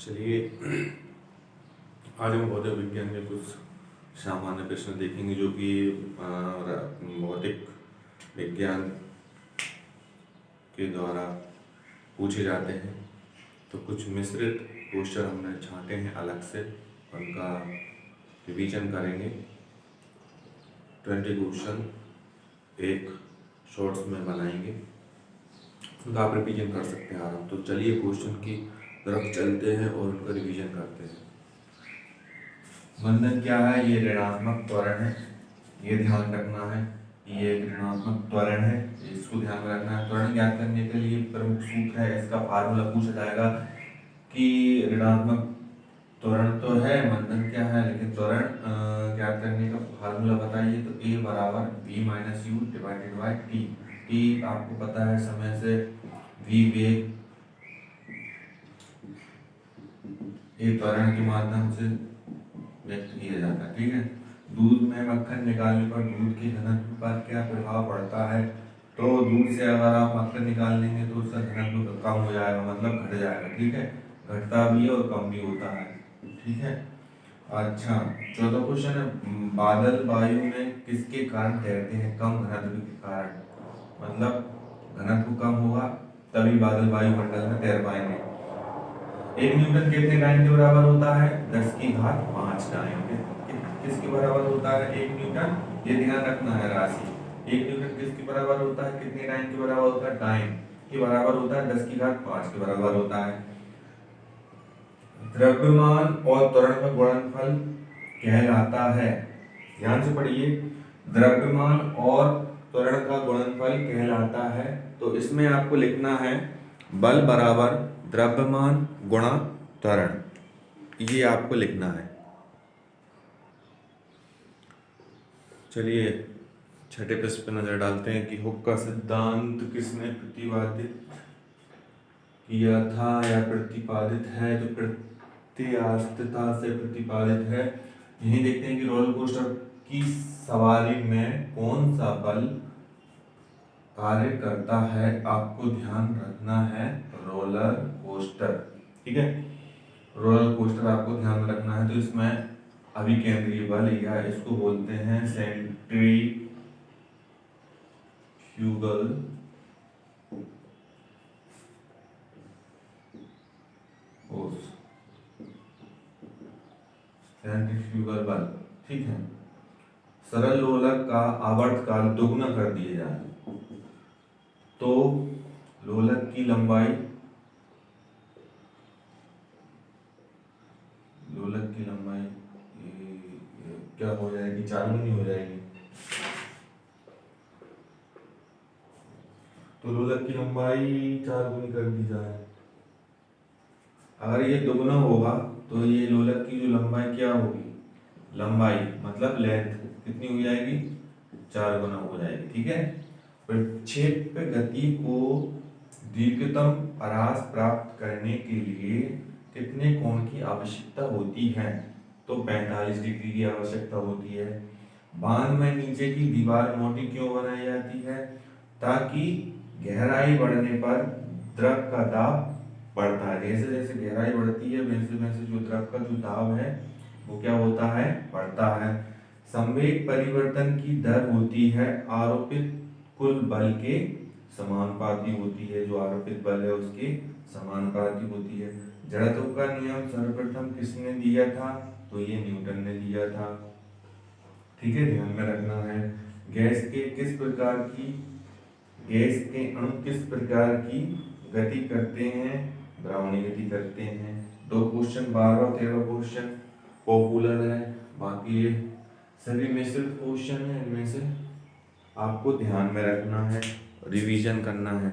चलिए आज हम भौतिक विज्ञान के कुछ सामान्य प्रश्न देखेंगे जो कि भौतिक विज्ञान के द्वारा पूछे जाते हैं। तो कुछ मिश्रित क्वेश्चन हमने छांटे हैं अलग से, उनका रिवीजन करेंगे। 20 क्वेश्चन एक शॉर्ट्स में बनाएंगे, उनका आप रिवीजन कर सकते हैं आराम। तो चलिए क्वेश्चन की तरफ चलते हैं और उनका रिवीजन करते हैं। बंधन क्या है? ये ऋणात्मक त्वरण है, ये ध्यान रखना है। ये एक ऋणात्मक त्वरण है, इसको ध्यान में रखना है। त्वरण ज्ञात करने के लिए प्रमुख सूत्र है, इसका फार्मूला पूछा जाएगा कि ऋणात्मक त्वरण तो है, बंधन क्या है, लेकिन त्वरण ज्ञात करने का फार्मूला बताइए। तो A बराबर V minus you divided by T. T आपको पता है समय से V वेग एक त्वरण के माध्यम से व्यक्त किया जाता है। ठीक है। दूध में मक्खन निकालने पर दूध के घनत्व पर क्या प्रभाव पड़ता है? तो दूध से अगर आप मक्खन निकाल लेंगे तो उसका घनत्व कम हो जाएगा, मतलब घट जाएगा। ठीक है, घटता भी है और कम भी होता है। ठीक है। अच्छा, 14 क्वेश्चन है, बादल वायु में किसके कारण तैरते हैं? कम घनत्व के कारण। मतलब घनत्व कम होगा तभी बादल वायुमंडल में तैर पाएंगे। 1 न्यूटन कितने डाइन के बराबर होता है? 10⁵ डाइन। किसके बराबर होता है 1 न्यूटन? ये ध्यान रखना है राशि। 1 न्यूटन किसके बराबर होता है? कितने डाइन के बराबर होता है? डाइन के बराबर होता है 10⁵ के बराबर होता है। द्रव्यमान और त्वरण का गुणनफल कहलाता है, ध्यान से पढ़िए, द्रव्यमान और त्वरण का गुणनफल कहलाता है। तो इसमें आपको लिखना है बल बराबर द्रव्यमान गुणा त्वरण, ये आपको लिखना है। चलिए छठे प्रश्न पर नजर डालते हैं कि हुक का सिद्धांत किसने प्रतिपादित किया था या प्रतिपादित है? तो प्रत्यास्थता से प्रतिपादित है। यही देखते हैं कि रोलर कोस्टर की सवारी में कौन सा बल कार्य करता है। आपको ध्यान रखना है रोलर कोस्टर। ठीक है, रोलर कोस्टर आपको ध्यान में रखना है। तो इसमें अभिकेंद्रीय बल या इसको बोलते हैं सेंट्रीफ्यूगल फोर्स, सेंट्रीफ्यूगल बल। ठीक है। सरल लोलक का आवर्तकाल दोगुना कर दिया जाए तो लोलक की लंबाई क्या हो जाएगी? 4 गुनी हो जाएगी। तो लोलक की लंबाई 4 गुनी कर दी जाए। अगर ये दोगुना होगा तो ये लोलक की जो लंबाई क्या होगी? लंबाई मतलब लेंथ कितनी हो जाएगी? 4 गुना हो जाएगी। ठीक है। प्रक्षेप्य गति को दीर्घतम परास प्राप्त करने के लिए कितने कोण की आवश्यकता होती है? तो 45 डिग्री की आवश्यकता होती है। बांध में नीचे की दीवार मोटी क्यों बनाई जाती है? ताकि गहराई बढ़ने पर द्रव का दाब बढ़ता है। जैसे जैसे गहराई बढ़ती है वैसे वैसे जो द्रव का जो दाब है वो क्या होता है? बढ़ता है। संवेग परिवर्तन की दर होती है आरोपित कुल बल के समानुपाती होती है। जो आरोपित बल है उसके समानुपाती होती है। जड़त्व का नियम सर्वप्रथम किसने दिया था? तो ये न्यूटन ने दिया था। ठीक है, ध्यान में रखना है। गैस के अणु किस प्रकार की गति करते हैं? द्रवणीय गति करते हैं। 2 क्वेश्चन 12 और 13 क्वेश्चन पॉपुलर है, बाकी ये सभी मिश्रित क्वेश्चन है। इनमें से आपको ध्यान में रखना है, रिवीजन करना है।